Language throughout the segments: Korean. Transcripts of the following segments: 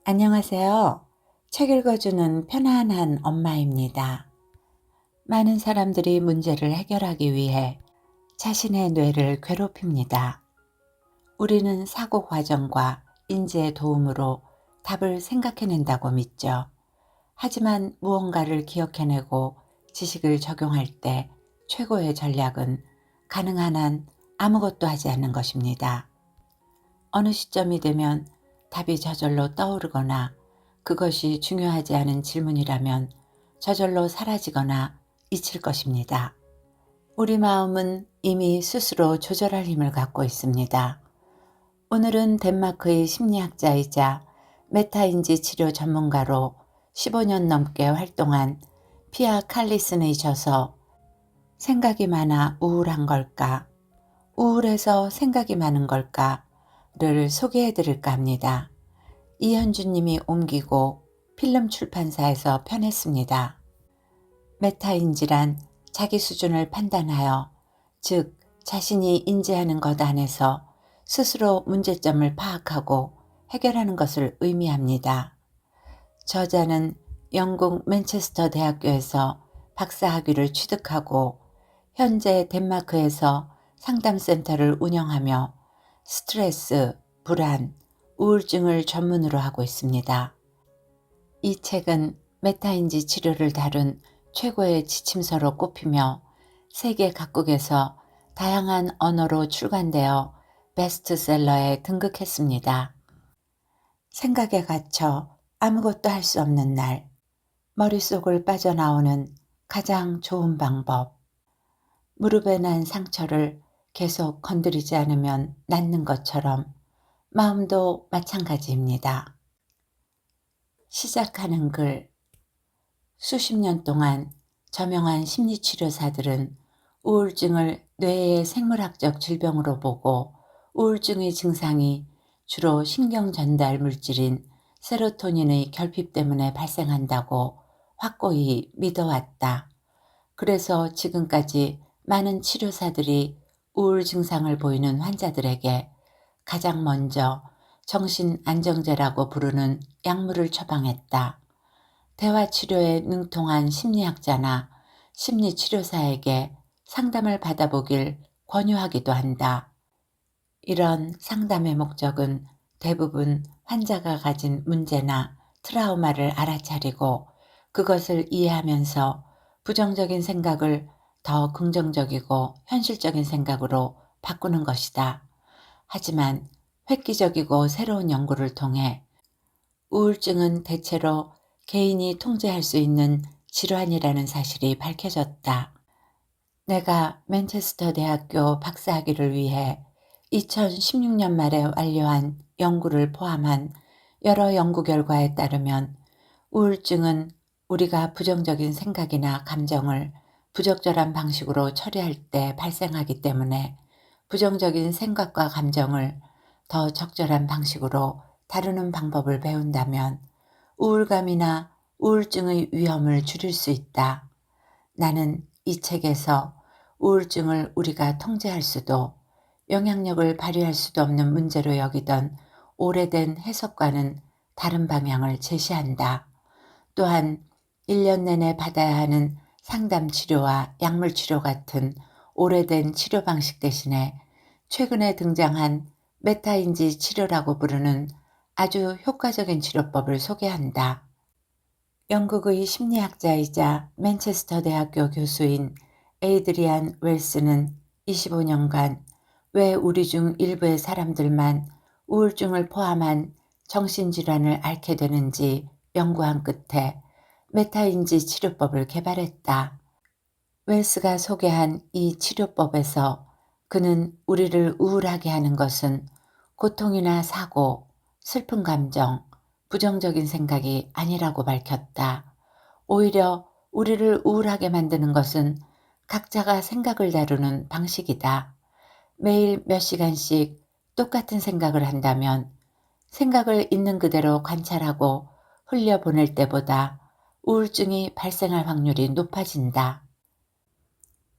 안녕하세요. 책 읽어주는 편안한 엄마입니다. 많은 사람들이 문제를 해결하기 위해 자신의 뇌를 괴롭힙니다. 우리는 사고 과정과 인지의 도움으로 답을 생각해낸다고 믿죠. 하지만 무언가를 기억해내고 지식을 적용할 때 최고의 전략은 가능한 한 아무것도 하지 않는 것입니다. 어느 시점이 되면 답이 저절로 떠오르거나 그것이 중요하지 않은 질문이라면 저절로 사라지거나 잊힐 것입니다. 우리 마음은 이미 스스로 조절할 힘을 갖고 있습니다. 오늘은 덴마크의 심리학자이자 메타인지 치료 전문가로 15년 넘게 활동한 피아 칼리슨의 저서 생각이 많아 우울한 걸까? 우울해서 생각이 많은 걸까?를 소개해 드릴까 합니다. 이현주님이 옮기고 필름 출판사에서 펴냈습니다. 메타인지란 자기 수준을 판단하여, 즉 자신이 인지하는 것 안에서 스스로 문제점을 파악하고 해결하는 것을 의미합니다. 저자는 영국 맨체스터 대학교에서 박사학위를 취득하고 현재 덴마크에서 상담센터를 운영하며 스트레스, 불안, 우울증을 전문으로 하고 있습니다. 이 책은 메타인지 치료를 다룬 최고의 지침서로 꼽히며 세계 각국에서 다양한 언어로 출간되어 베스트셀러에 등극했습니다. 생각에 갇혀 아무것도 할 수 없는 날, 머릿속을 빠져나오는 가장 좋은 방법. 무릎에 난 상처를 계속 건드리지 않으면 낫는 것처럼 마음도 마찬가지입니다. 시작하는 글. 수십 년 동안 저명한 심리치료사들은 우울증을 뇌의 생물학적 질병으로 보고 우울증의 증상이 주로 신경전달 물질인 세로토닌의 결핍 때문에 발생한다고 확고히 믿어왔다. 그래서 지금까지 많은 치료사들이 우울 증상을 보이는 환자들에게 가장 먼저 정신안정제라고 부르는 약물을 처방했다. 대화치료에 능통한 심리학자나 심리치료사에게 상담을 받아보길 권유하기도 한다. 이런 상담의 목적은 대부분 환자가 가진 문제나 트라우마를 알아차리고 그것을 이해하면서 부정적인 생각을 더 긍정적이고 현실적인 생각으로 바꾸는 것이다. 하지만 획기적이고 새로운 연구를 통해 우울증은 대체로 개인이 통제할 수 있는 질환이라는 사실이 밝혀졌다. 내가 맨체스터 대학교 박사학위를 위해 2016년 말에 완료한 연구를 포함한 여러 연구 결과에 따르면 우울증은 우리가 부정적인 생각이나 감정을 부적절한 방식으로 처리할 때 발생하기 때문에 부정적인 생각과 감정을 더 적절한 방식으로 다루는 방법을 배운다면 우울감이나 우울증의 위험을 줄일 수 있다. 나는 이 책에서 우울증을 우리가 통제할 수도 영향력을 발휘할 수도 없는 문제로 여기던 오래된 해석과는 다른 방향을 제시한다. 또한 1년 내내 받아야 하는 상담 치료와 약물 치료 같은 오래된 치료 방식 대신에 최근에 등장한 메타인지 치료라고 부르는 아주 효과적인 치료법을 소개한다. 영국의 심리학자이자 맨체스터 대학교 교수인 에이드리안 웰스는 25년간 왜 우리 중 일부의 사람들만 우울증을 포함한 정신질환을 앓게 되는지 연구한 끝에 메타인지 치료법을 개발했다. 웰스가 소개한 이 치료법에서 그는 우리를 우울하게 하는 것은 고통이나 사고, 슬픈 감정, 부정적인 생각이 아니라고 밝혔다. 오히려 우리를 우울하게 만드는 것은 각자가 생각을 다루는 방식이다. 매일 몇 시간씩 똑같은 생각을 한다면 생각을 있는 그대로 관찰하고 흘려보낼 때보다 우울증이 발생할 확률이 높아진다.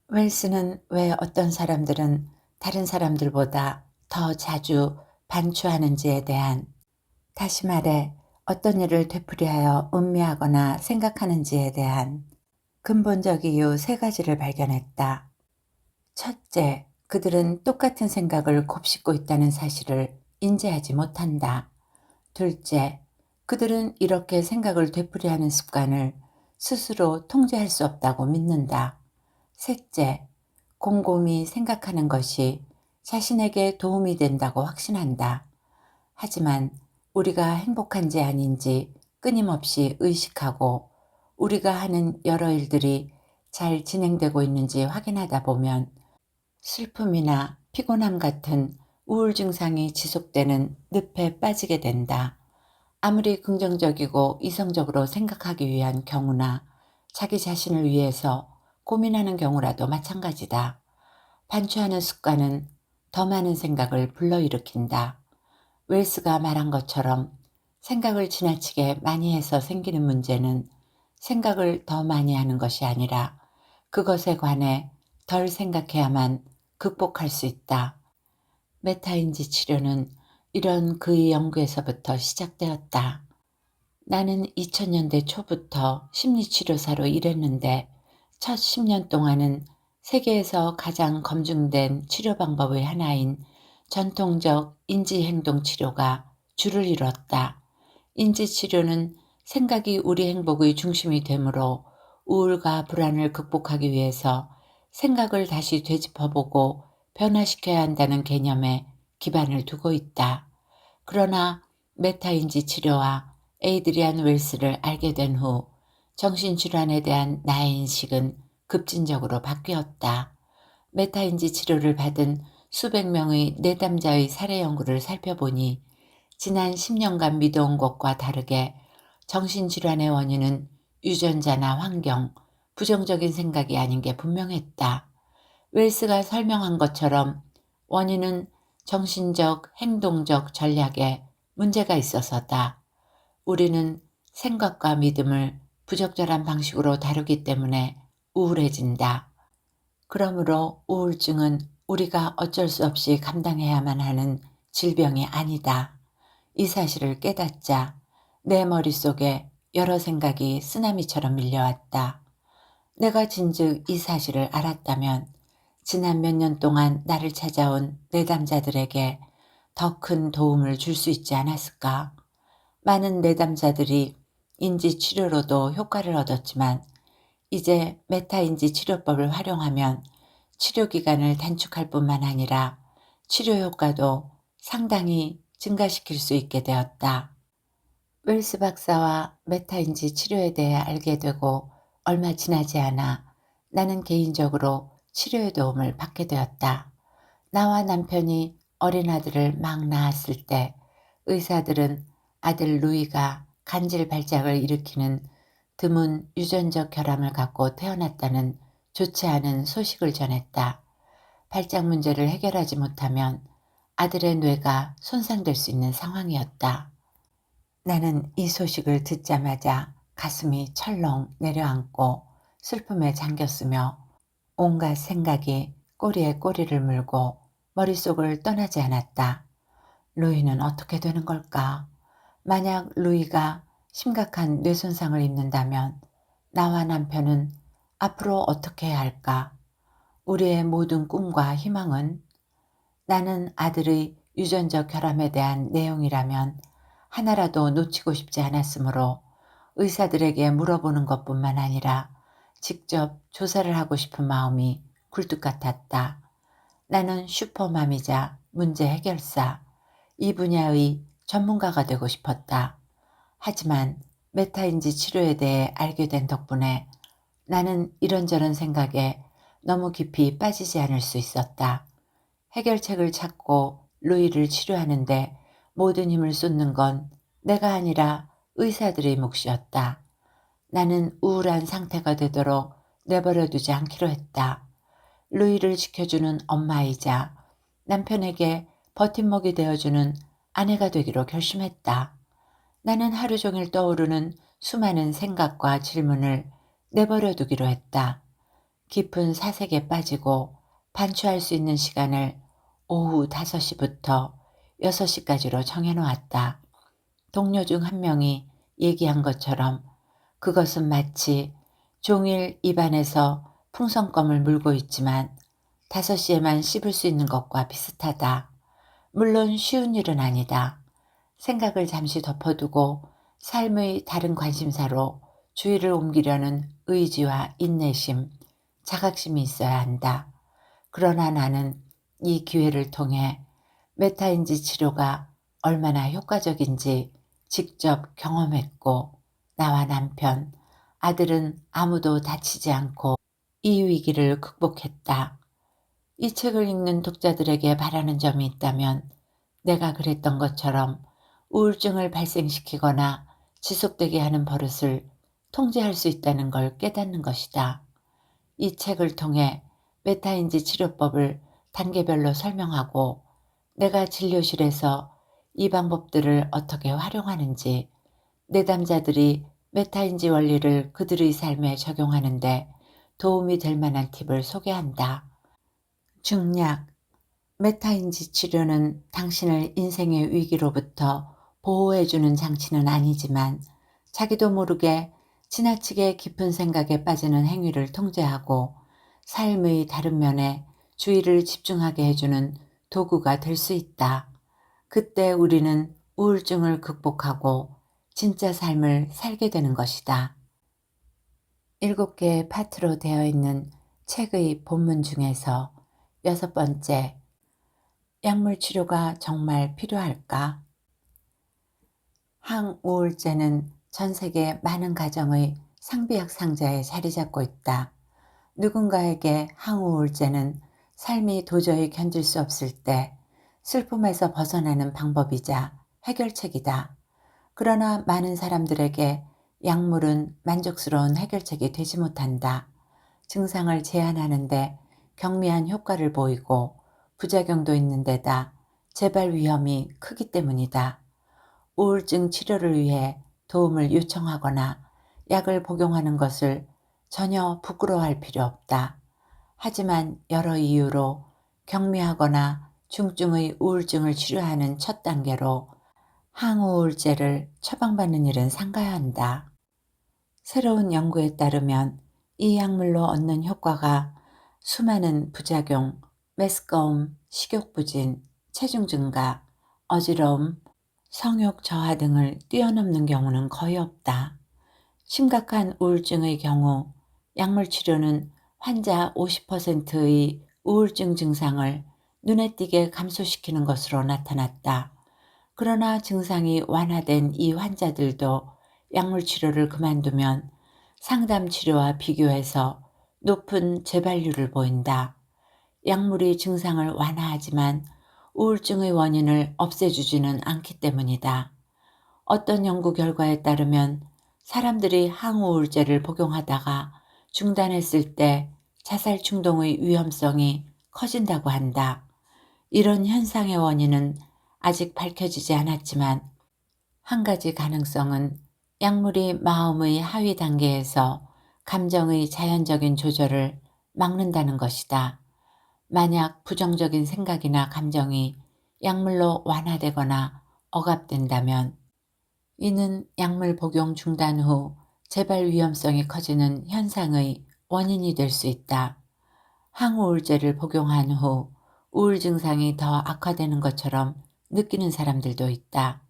웰스는 왜 어떤 사람들은 다른 사람들보다 더 자주 반추하는지에 대한, 다시 말해 어떤 일을 되풀이하여 음미하거나 생각하는지에 대한 근본적 이유 세 가지를 발견했다. 첫째, 그들은 똑같은 생각을 곱씹고 있다는 사실을 인지하지 못한다. 둘째, 그들은 이렇게 생각을 되풀이하는 습관을 스스로 통제할 수 없다고 믿는다. 셋째, 곰곰이 생각하는 것이 자신에게 도움이 된다고 확신한다. 하지만 우리가 행복한지 아닌지 끊임없이 의식하고 우리가 하는 여러 일들이 잘 진행되고 있는지 확인하다 보면 슬픔이나 피곤함 같은 우울 증상이 지속되는 늪에 빠지게 된다. 아무리 긍정적이고 이성적으로 생각하기 위한 경우나 자기 자신을 위해서 고민하는 경우라도 마찬가지다. 반추하는 습관은 더 많은 생각을 불러일으킨다. 웰스가 말한 것처럼 생각을 지나치게 많이 해서 생기는 문제는 생각을 더 많이 하는 것이 아니라 그것에 관해 덜 생각해야만 극복할 수 있다. 메타인지 치료는 이런 그의 연구에서부터 시작되었다. 나는 2000년대 초부터 심리치료사로 일했는데 첫 10년 동안은 세계에서 가장 검증된 치료 방법의 하나인 전통적 인지행동 치료가 주를 이뤘다. 인지치료는 생각이 우리 행복의 중심이 되므로 우울과 불안을 극복하기 위해서 생각을 다시 되짚어보고 변화시켜야 한다는 개념에 기반을 두고 있다. 그러나 메타인지 치료와 에이드리안 웰스를 알게 된 후 정신질환에 대한 나의 인식은 급진적으로 바뀌었다. 메타인지 치료를 받은 수백 명의 내담자의 사례 연구를 살펴보니 지난 10년간 믿어온 것과 다르게 정신질환의 원인은 유전자나 환경, 부정적인 생각이 아닌 게 분명했다. 웰스가 설명한 것처럼 원인은 정신적, 행동적 전략에 문제가 있어서다. 우리는 생각과 믿음을 부적절한 방식으로 다루기 때문에 우울해진다. 그러므로 우울증은 우리가 어쩔 수 없이 감당해야만 하는 질병이 아니다. 이 사실을 깨닫자 내 머릿속에 여러 생각이 쓰나미처럼 밀려왔다. 내가 진즉 이 사실을 알았다면 지난 몇 년 동안 나를 찾아온 내담자들에게 더 큰 도움을 줄 수 있지 않았을까? 많은 내담자들이 인지 치료로도 효과를 얻었지만 이제 메타인지 치료법을 활용하면 치료 기간을 단축할 뿐만 아니라 치료 효과도 상당히 증가시킬 수 있게 되었다. 웰스 박사와 메타인지 치료에 대해 알게 되고 얼마 지나지 않아 나는 개인적으로 치료의 도움을 받게 되었다. 나와 남편이 어린 아들을 막 낳았을 때 의사들은 아들 루이가 간질 발작을 일으키는 드문 유전적 결함을 갖고 태어났다는 좋지 않은 소식을 전했다. 발작 문제를 해결하지 못하면 아들의 뇌가 손상될 수 있는 상황이었다. 나는 이 소식을 듣자마자 가슴이 철렁 내려앉고 슬픔에 잠겼으며 온갖 생각이 꼬리에 꼬리를 물고 머릿속을 떠나지 않았다. 루이는 어떻게 되는 걸까? 만약 루이가 심각한 뇌손상을 입는다면 나와 남편은 앞으로 어떻게 해야 할까? 우리의 모든 꿈과 희망은? 나는 아들의 유전적 결함에 대한 내용이라면 하나라도 놓치고 싶지 않았으므로 의사들에게 물어보는 것뿐만 아니라 직접 조사를 하고 싶은 마음이 굴뚝 같았다. 나는 슈퍼맘이자 문제 해결사, 이 분야의 전문가가 되고 싶었다. 하지만 메타인지 치료에 대해 알게 된 덕분에 나는 이런저런 생각에 너무 깊이 빠지지 않을 수 있었다. 해결책을 찾고 루이를 치료하는데 모든 힘을 쏟는 건 내가 아니라 의사들의 몫이었다. 나는 우울한 상태가 되도록 내버려두지 않기로 했다. 루이를 지켜주는 엄마이자 남편에게 버팀목이 되어주는 아내가 되기로 결심했다. 나는 하루 종일 떠오르는 수많은 생각과 질문을 내버려두기로 했다. 깊은 사색에 빠지고 반추할 수 있는 시간을 오후 5시부터 6시까지로 정해놓았다. 동료 중 한 명이 얘기한 것처럼 그것은 마치 종일 입안에서 풍선껌을 물고 있지만 5시에만 씹을 수 있는 것과 비슷하다. 물론 쉬운 일은 아니다. 생각을 잠시 덮어두고 삶의 다른 관심사로 주의를 옮기려는 의지와 인내심, 자각심이 있어야 한다. 그러나 나는 이 기회를 통해 메타인지 치료가 얼마나 효과적인지 직접 경험했고 나와 남편, 아들은 아무도 다치지 않고 이 위기를 극복했다. 이 책을 읽는 독자들에게 바라는 점이 있다면 내가 그랬던 것처럼 우울증을 발생시키거나 지속되게 하는 버릇을 통제할 수 있다는 걸 깨닫는 것이다. 이 책을 통해 메타인지 치료법을 단계별로 설명하고 내가 진료실에서 이 방법들을 어떻게 활용하는지, 내담자들이 메타인지 원리를 그들의 삶에 적용하는데 도움이 될 만한 팁을 소개한다. 중략, 메타인지 치료는 당신을 인생의 위기로부터 보호해주는 장치는 아니지만 자기도 모르게 지나치게 깊은 생각에 빠지는 행위를 통제하고 삶의 다른 면에 주의를 집중하게 해주는 도구가 될 수 있다. 그때 우리는 우울증을 극복하고 진짜 삶을 살게 되는 것이다. 7개의 파트로 되어 있는 책의 본문 중에서 6번째, 약물 치료가 정말 필요할까? 항우울제는 전 세계 많은 가정의 상비약 상자에 자리 잡고 있다. 누군가에게 항우울제는 삶이 도저히 견딜 수 없을 때 슬픔에서 벗어나는 방법이자 해결책이다. 그러나 많은 사람들에게 약물은 만족스러운 해결책이 되지 못한다. 증상을 제한하는데 경미한 효과를 보이고 부작용도 있는 데다 재발 위험이 크기 때문이다. 우울증 치료를 위해 도움을 요청하거나 약을 복용하는 것을 전혀 부끄러워할 필요 없다. 하지만 여러 이유로 경미하거나 중증의 우울증을 치료하는 첫 단계로 항우울제를 처방받는 일은 삼가야 한다. 새로운 연구에 따르면 이 약물로 얻는 효과가 수많은 부작용, 메스꺼움, 식욕부진, 체중 증가, 어지러움, 성욕 저하 등을 뛰어넘는 경우는 거의 없다. 심각한 우울증의 경우 약물 치료는 환자 50%의 우울증 증상을 눈에 띄게 감소시키는 것으로 나타났다. 그러나 증상이 완화된 이 환자들도 약물 치료를 그만두면 상담 치료와 비교해서 높은 재발률을 보인다. 약물이 증상을 완화하지만 우울증의 원인을 없애주지는 않기 때문이다. 어떤 연구 결과에 따르면 사람들이 항우울제를 복용하다가 중단했을 때 자살 충동의 위험성이 커진다고 한다. 이런 현상의 원인은 아직 밝혀지지 않았지만 한 가지 가능성은 약물이 마음의 하위 단계에서 감정의 자연적인 조절을 막는다는 것이다. 만약 부정적인 생각이나 감정이 약물로 완화되거나 억압된다면 이는 약물 복용 중단 후 재발 위험성이 커지는 현상의 원인이 될 수 있다. 항우울제를 복용한 후 우울 증상이 더 악화되는 것처럼 느끼는 사람들도 있다.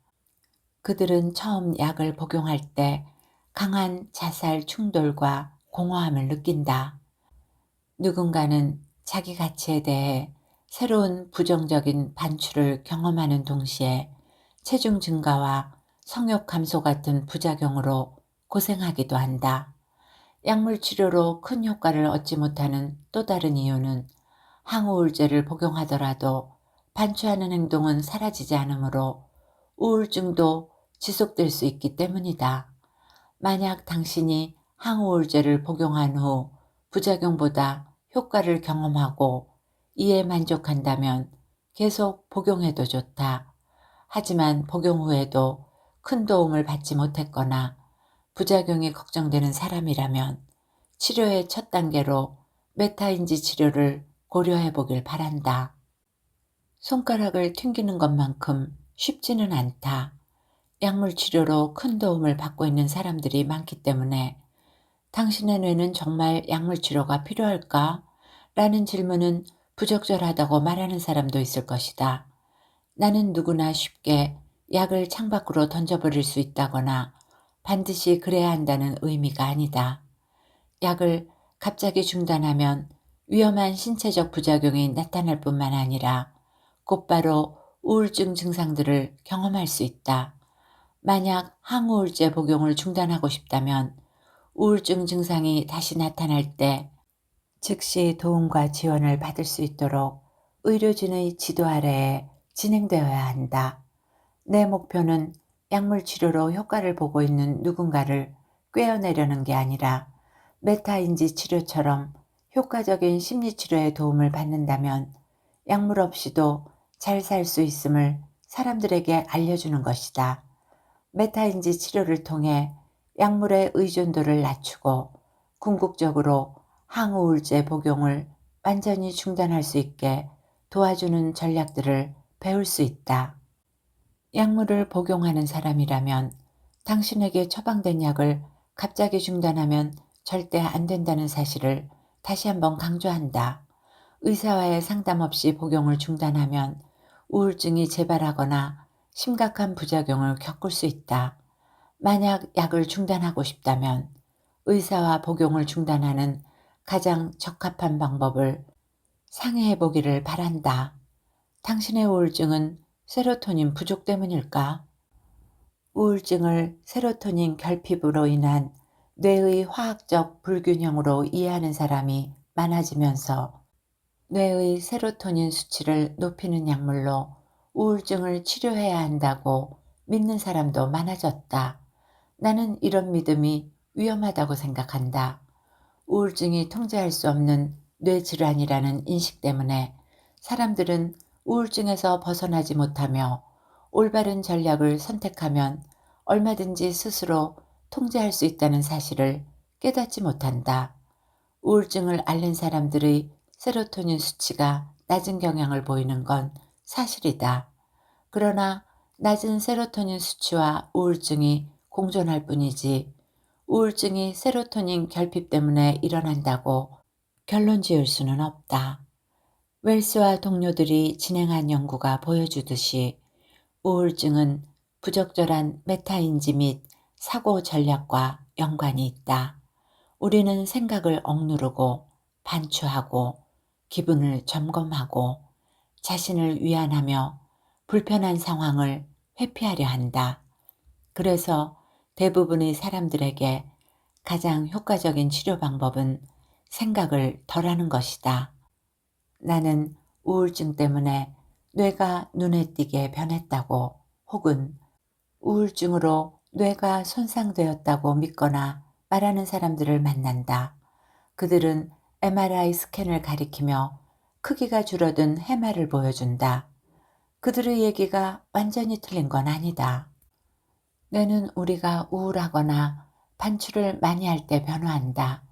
그들은 처음 약을 복용할 때 강한 자살 충돌과 공허함을 느낀다. 누군가는 자기 가치에 대해 새로운 부정적인 반출을 경험하는 동시에 체중 증가와 성욕 감소 같은 부작용으로 고생하기도 한다. 약물 치료로 큰 효과를 얻지 못하는 또 다른 이유는 항우울제를 복용하더라도 반추하는 행동은 사라지지 않으므로 우울증도 지속될 수 있기 때문이다. 만약 당신이 항우울제를 복용한 후 부작용보다 효과를 경험하고 이에 만족한다면 계속 복용해도 좋다. 하지만 복용 후에도 큰 도움을 받지 못했거나 부작용이 걱정되는 사람이라면 치료의 첫 단계로 메타인지 치료를 고려해 보길 바란다. 손가락을 튕기는 것만큼 쉽지는 않다. 약물 치료로 큰 도움을 받고 있는 사람들이 많기 때문에 당신의 뇌는 정말 약물 치료가 필요할까? 라는 질문은 부적절하다고 말하는 사람도 있을 것이다. 나는 누구나 쉽게 약을 창밖으로 던져버릴 수 있다거나 반드시 그래야 한다는 의미가 아니다. 약을 갑자기 중단하면 위험한 신체적 부작용이 나타날 뿐만 아니라 곧바로 우울증 증상들을 경험할 수 있다. 만약 항우울제 복용을 중단하고 싶다면 우울증 증상이 다시 나타날 때 즉시 도움과 지원을 받을 수 있도록 의료진의 지도 아래에 진행되어야 한다. 내 목표는 약물 치료로 효과를 보고 있는 누군가를 꿰어내려는 게 아니라 메타인지 치료처럼 효과적인 심리 치료에 도움을 받는다면 약물 없이도 잘 살 수 있음을 사람들에게 알려주는 것이다. 메타인지 치료를 통해 약물의 의존도를 낮추고 궁극적으로 항우울제 복용을 완전히 중단할 수 있게 도와주는 전략들을 배울 수 있다. 약물을 복용하는 사람이라면 당신에게 처방된 약을 갑자기 중단하면 절대 안 된다는 사실을 다시 한번 강조한다. 의사와의 상담 없이 복용을 중단하면 우울증이 재발하거나 심각한 부작용을 겪을 수 있다. 만약 약을 중단하고 싶다면 의사와 복용을 중단하는 가장 적합한 방법을 상의해 보기를 바란다. 당신의 우울증은 세로토닌 부족 때문일까? 우울증을 세로토닌 결핍으로 인한 뇌의 화학적 불균형으로 이해하는 사람이 많아지면서 뇌의 세로토닌 수치를 높이는 약물로 우울증을 치료해야 한다고 믿는 사람도 많아졌다. 나는 이런 믿음이 위험하다고 생각한다. 우울증이 통제할 수 없는 뇌질환이라는 인식 때문에 사람들은 우울증에서 벗어나지 못하며 올바른 전략을 선택하면 얼마든지 스스로 통제할 수 있다는 사실을 깨닫지 못한다. 우울증을 앓는 사람들의 세로토닌 수치가 낮은 경향을 보이는 건 사실이다. 그러나 낮은 세로토닌 수치와 우울증이 공존할 뿐이지 우울증이 세로토닌 결핍 때문에 일어난다고 결론 지을 수는 없다. 웰스와 동료들이 진행한 연구가 보여주듯이 우울증은 부적절한 메타인지 및 사고 전략과 연관이 있다. 우리는 생각을 억누르고 반추하고 기분을 점검하고 자신을 위안하며 불편한 상황을 회피하려 한다. 그래서 대부분의 사람들에게 가장 효과적인 치료 방법은 생각을 덜하는 것이다. 나는 우울증 때문에 뇌가 눈에 띄게 변했다고 혹은 우울증으로 뇌가 손상되었다고 믿거나 말하는 사람들을 만난다. 그들은 MRI 스캔을 가리키며 크기가 줄어든 해마를 보여준다. 그들의 얘기가 완전히 틀린 건 아니다. 뇌는 우리가 우울하거나 반출을 많이 할 때 변화한다.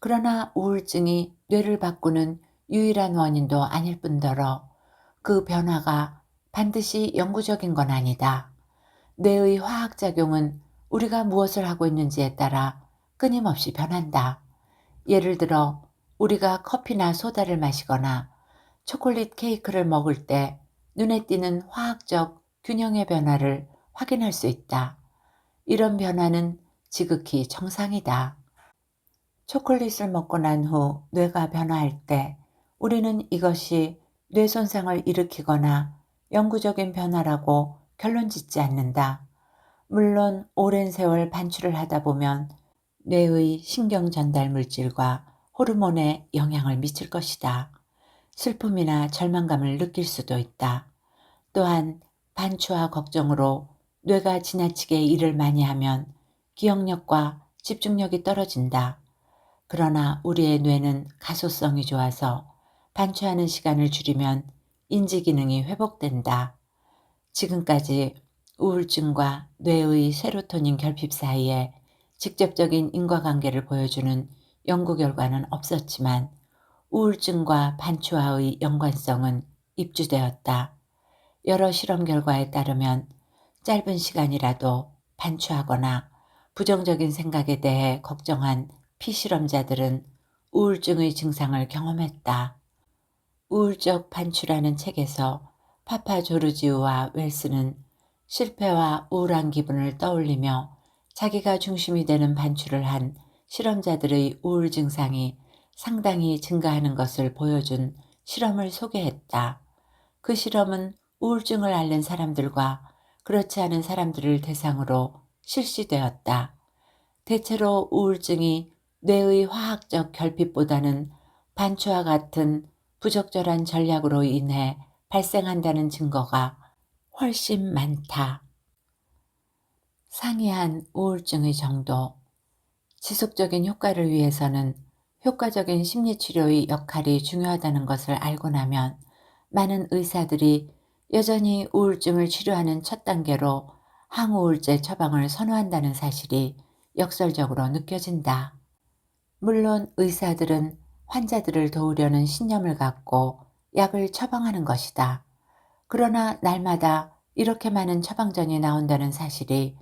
그러나 우울증이 뇌를 바꾸는 유일한 원인도 아닐 뿐더러 그 변화가 반드시 영구적인 건 아니다. 뇌의 화학작용은 우리가 무엇을 하고 있는지에 따라 끊임없이 변한다. 예를 들어 우리가 커피나 소다를 마시거나 초콜릿 케이크를 먹을 때 눈에 띄는 화학적 균형의 변화를 확인할 수 있다. 이런 변화는 지극히 정상이다. 초콜릿을 먹고 난 후 뇌가 변화할 때 우리는 이것이 뇌 손상을 일으키거나 영구적인 변화라고 결론 짓지 않는다. 물론 오랜 세월 반출을 하다 보면 뇌의 신경 전달 물질과 호르몬에 영향을 미칠 것이다. 슬픔이나 절망감을 느낄 수도 있다. 또한 반추와 걱정으로 뇌가 지나치게 일을 많이 하면 기억력과 집중력이 떨어진다. 그러나 우리의 뇌는 가소성이 좋아서 반추하는 시간을 줄이면 인지 기능이 회복된다. 지금까지 우울증과 뇌의 세로토닌 결핍 사이에 직접적인 인과관계를 보여주는 연구 결과는 없었지만 우울증과 반추와의 연관성은 입주되었다. 여러 실험 결과에 따르면 짧은 시간이라도 반추하거나 부정적인 생각에 대해 걱정한 피실험자들은 우울증의 증상을 경험했다. 우울적 반추라는 책에서 파파 조르지우와 웰스는 실패와 우울한 기분을 떠올리며 자기가 중심이 되는 반추를 한 실험자들의 우울 증상이 상당히 증가하는 것을 보여준 실험을 소개했다. 그 실험은 우울증을 앓는 사람들과 그렇지 않은 사람들을 대상으로 실시되었다. 대체로 우울증이 뇌의 화학적 결핍보다는 반추와 같은 부적절한 전략으로 인해 발생한다는 증거가 훨씬 많다. 상이한 우울증의 정도. 지속적인 효과를 위해서는 효과적인 심리치료의 역할이 중요하다는 것을 알고 나면 많은 의사들이 여전히 우울증을 치료하는 첫 단계로 항우울제 처방을 선호한다는 사실이 역설적으로 느껴진다. 물론 의사들은 환자들을 도우려는 신념을 갖고 약을 처방하는 것이다. 그러나 날마다 이렇게 많은 처방전이 나온다는 사실이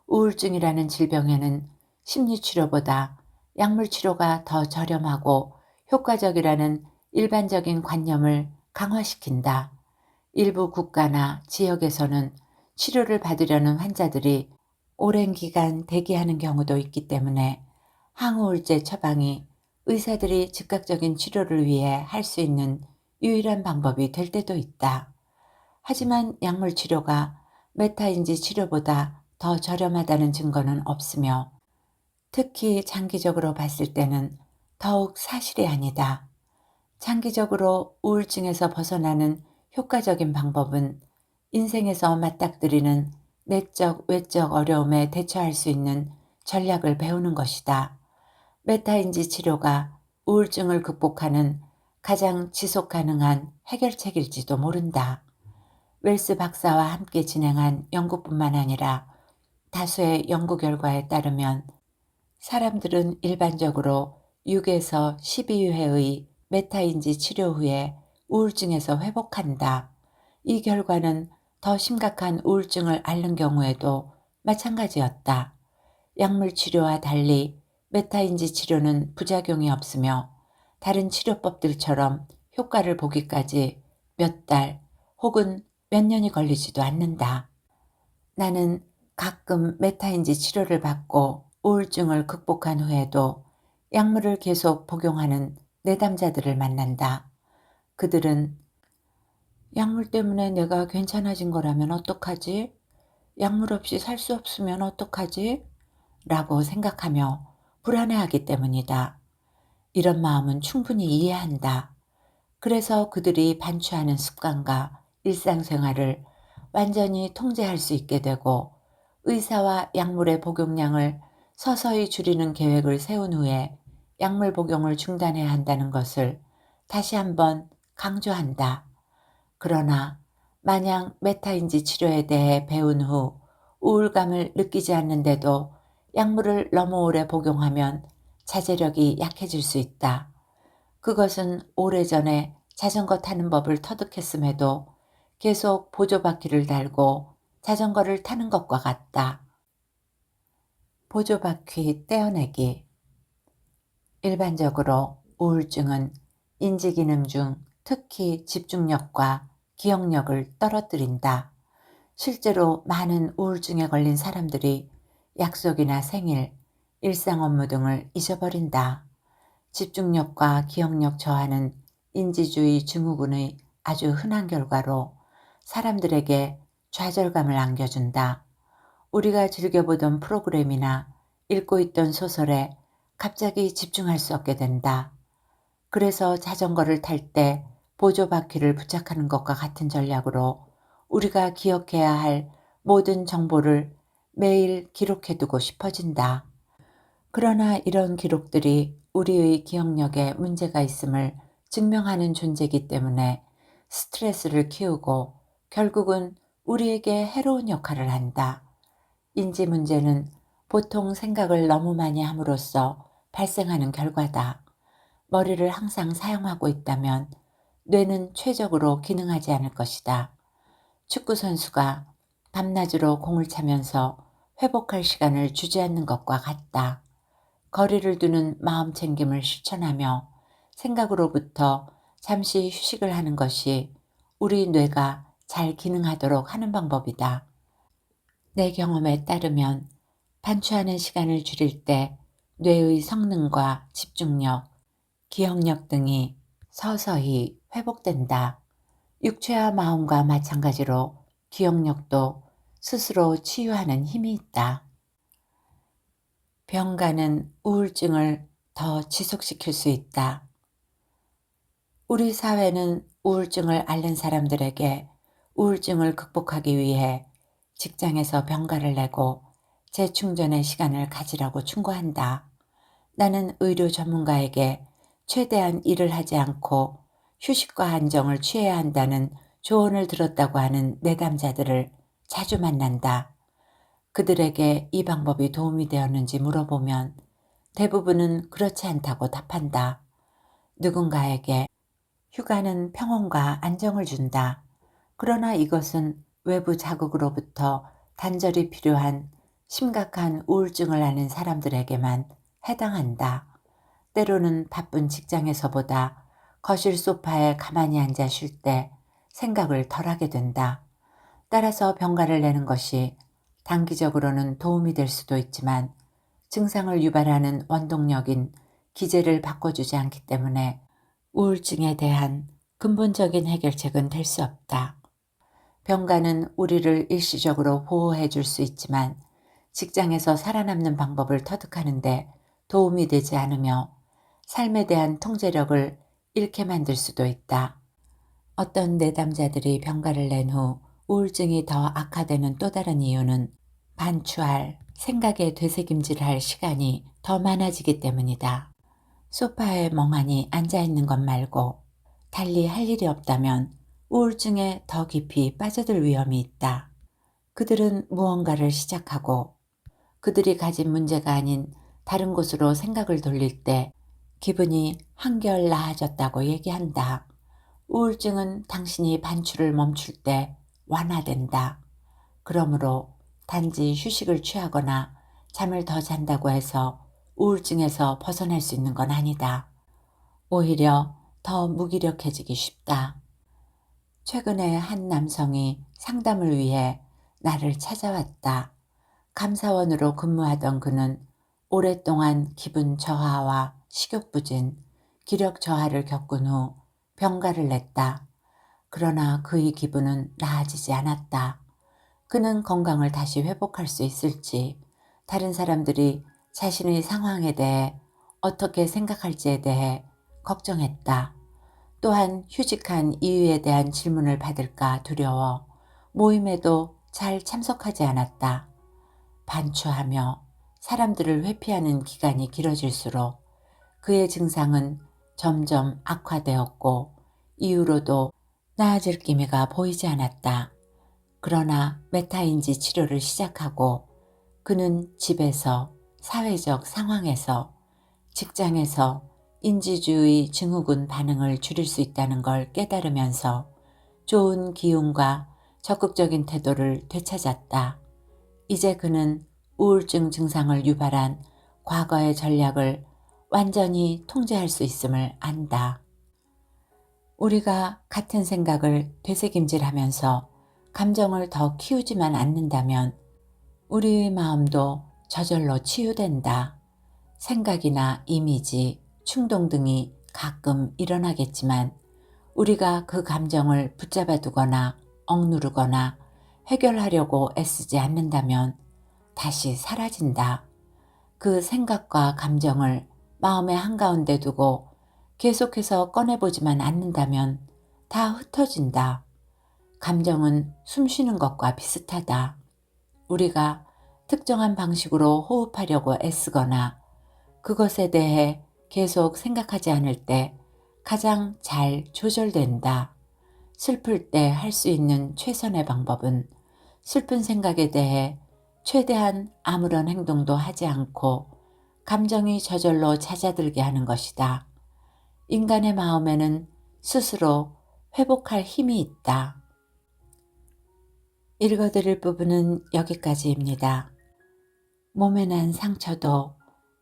우울증이라는 질병에는 심리치료보다 약물치료가 더 저렴하고 효과적이라는 일반적인 관념을 강화시킨다. 일부 국가나 지역에서는 치료를 받으려는 환자들이 오랜 기간 대기하는 경우도 있기 때문에 항우울제 처방이 의사들이 즉각적인 치료를 위해 할 수 있는 유일한 방법이 될 때도 있다. 하지만 약물 치료가 메타인지 치료보다 더 저렴하다는 증거는 없으며 특히 장기적으로 봤을 때는 더욱 사실이 아니다. 장기적으로 우울증에서 벗어나는 효과적인 방법은 인생에서 맞닥뜨리는 내적, 외적 어려움에 대처할 수 있는 전략을 배우는 것이다. 메타인지 치료가 우울증을 극복하는 가장 지속 가능한 해결책일지도 모른다. 웰스 박사와 함께 진행한 연구뿐만 아니라 다수의 연구 결과에 따르면 사람들은 일반적으로 6에서 12회의 메타인지 치료 후에 우울증에서 회복한다. 이 결과는 더 심각한 우울증을 앓는 경우에도 마찬가지였다. 약물 치료와 달리 메타인지 치료는 부작용이 없으며 다른 치료법들처럼 효과를 보기까지 몇 달 혹은 몇 년이 걸리지도 않는다. 나는 가끔 메타인지 치료를 받고 우울증을 극복한 후에도 약물을 계속 복용하는 내담자들을 만난다. 그들은 약물 때문에 내가 괜찮아진 거라면 어떡하지? 약물 없이 살 수 없으면 어떡하지? 라고 생각하며 불안해하기 때문이다. 이런 마음은 충분히 이해한다. 그래서 그들이 반추하는 습관과 일상생활을 완전히 통제할 수 있게 되고 의사와 약물의 복용량을 서서히 줄이는 계획을 세운 후에 약물 복용을 중단해야 한다는 것을 다시 한번 강조한다. 그러나 마냥 메타인지 치료에 대해 배운 후 우울감을 느끼지 않는데도 약물을 너무 오래 복용하면 자제력이 약해질 수 있다. 그것은 오래전에 자전거 타는 법을 터득했음에도 계속 보조바퀴를 달고 자전거를 타는 것과 같다. 보조바퀴 떼어내기. 일반적으로 우울증은 인지기능 중 특히 집중력과 기억력을 떨어뜨린다. 실제로 많은 우울증에 걸린 사람들이 약속이나 생일, 일상 업무 등을 잊어버린다. 집중력과 기억력 저하는 인지주의 증후군의 아주 흔한 결과로 사람들에게 좌절감을 안겨준다. 우리가 즐겨보던 프로그램이나 읽고 있던 소설에 갑자기 집중할 수 없게 된다. 그래서 자전거를 탈 때 보조바퀴를 부착하는 것과 같은 전략으로 우리가 기억해야 할 모든 정보를 매일 기록해두고 싶어진다. 그러나 이런 기록들이 우리의 기억력에 문제가 있음을 증명하는 존재이기 때문에 스트레스를 키우고 결국은 우리에게 해로운 역할을 한다. 인지 문제는 보통 생각을 너무 많이 함으로써 발생하는 결과다. 머리를 항상 사용하고 있다면 뇌는 최적으로 기능하지 않을 것이다. 축구 선수가 밤낮으로 공을 차면서 회복할 시간을 주지 않는 것과 같다. 거리를 두는 마음 챙김을 실천하며 생각으로부터 잠시 휴식을 하는 것이 우리 뇌가 잘 기능하도록 하는 방법이다. 내 경험에 따르면 반추하는 시간을 줄일 때 뇌의 성능과 집중력, 기억력 등이 서서히 회복된다. 육체와 마음과 마찬가지로 기억력도 스스로 치유하는 힘이 있다. 병가는 우울증을 더 지속시킬 수 있다. 우리 사회는 우울증을 앓는 사람들에게 우울증을 극복하기 위해 직장에서 병가를 내고 재충전의 시간을 가지라고 충고한다. 나는 의료 전문가에게 최대한 일을 하지 않고 휴식과 안정을 취해야 한다는 조언을 들었다고 하는 내담자들을 자주 만난다. 그들에게 이 방법이 도움이 되었는지 물어보면 대부분은 그렇지 않다고 답한다. 누군가에게 휴가는 평온과 안정을 준다. 그러나 이것은 외부 자극으로부터 단절이 필요한 심각한 우울증을 앓는 사람들에게만 해당한다. 때로는 바쁜 직장에서보다 거실 소파에 가만히 앉아 쉴 때 생각을 덜하게 된다. 따라서 병가를 내는 것이 단기적으로는 도움이 될 수도 있지만 증상을 유발하는 원동력인 기제를 바꿔주지 않기 때문에 우울증에 대한 근본적인 해결책은 될 수 없다. 병가는 우리를 일시적으로 보호해 줄 수 있지만 직장에서 살아남는 방법을 터득하는데 도움이 되지 않으며 삶에 대한 통제력을 잃게 만들 수도 있다. 어떤 내담자들이 병가를 낸 후 우울증이 더 악화되는 또 다른 이유는 반추할, 생각에 되새김질할 시간이 더 많아지기 때문이다. 소파에 멍하니 앉아있는 것 말고 달리 할 일이 없다면 우울증에 더 깊이 빠져들 위험이 있다. 그들은 무언가를 시작하고 그들이 가진 문제가 아닌 다른 곳으로 생각을 돌릴 때 기분이 한결 나아졌다고 얘기한다. 우울증은 당신이 반추를 멈출 때 완화된다. 그러므로 단지 휴식을 취하거나 잠을 더 잔다고 해서 우울증에서 벗어날 수 있는 건 아니다. 오히려 더 무기력해지기 쉽다. 최근에 한 남성이 상담을 위해 나를 찾아왔다. 감사원으로 근무하던 그는 오랫동안 기분 저하와 식욕 부진, 기력 저하를 겪은 후 병가를 냈다. 그러나 그의 기분은 나아지지 않았다. 그는 건강을 다시 회복할 수 있을지, 다른 사람들이 자신의 상황에 대해 어떻게 생각할지에 대해 걱정했다. 또한 휴직한 이유에 대한 질문을 받을까 두려워 모임에도 잘 참석하지 않았다. 반추하며 사람들을 회피하는 기간이 길어질수록 그의 증상은 점점 악화되었고 이후로도 나아질 기미가 보이지 않았다. 그러나 메타인지 치료를 시작하고 그는 집에서, 사회적 상황에서, 직장에서 인지주의 증후군 반응을 줄일 수 있다는 걸 깨달으면서 좋은 기운과 적극적인 태도를 되찾았다. 이제 그는 우울증 증상을 유발한 과거의 전략을 완전히 통제할 수 있음을 안다. 우리가 같은 생각을 되새김질하면서 감정을 더 키우지만 않는다면 우리의 마음도 저절로 치유된다. 생각이나 이미지, 충동 등이 가끔 일어나겠지만 우리가 그 감정을 붙잡아 두거나 억누르거나 해결하려고 애쓰지 않는다면 다시 사라진다. 그 생각과 감정을 마음의 한가운데 두고 계속해서 꺼내보지만 않는다면 다 흩어진다. 감정은 숨 쉬는 것과 비슷하다. 우리가 특정한 방식으로 호흡하려고 애쓰거나 그것에 대해 계속 생각하지 않을 때 가장 잘 조절된다. 슬플 때 할 수 있는 최선의 방법은 슬픈 생각에 대해 최대한 아무런 행동도 하지 않고 감정이 저절로 잦아들게 하는 것이다. 인간의 마음에는 스스로 회복할 힘이 있다. 읽어드릴 부분은 여기까지입니다. 몸에 난 상처도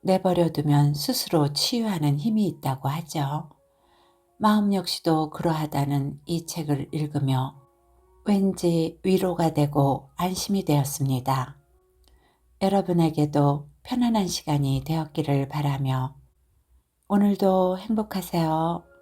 내버려두면 스스로 치유하는 힘이 있다고 하죠. 마음 역시도 그러하다는 이 책을 읽으며 왠지 위로가 되고 안심이 되었습니다. 여러분에게도 편안한 시간이 되었기를 바라며 오늘도 행복하세요.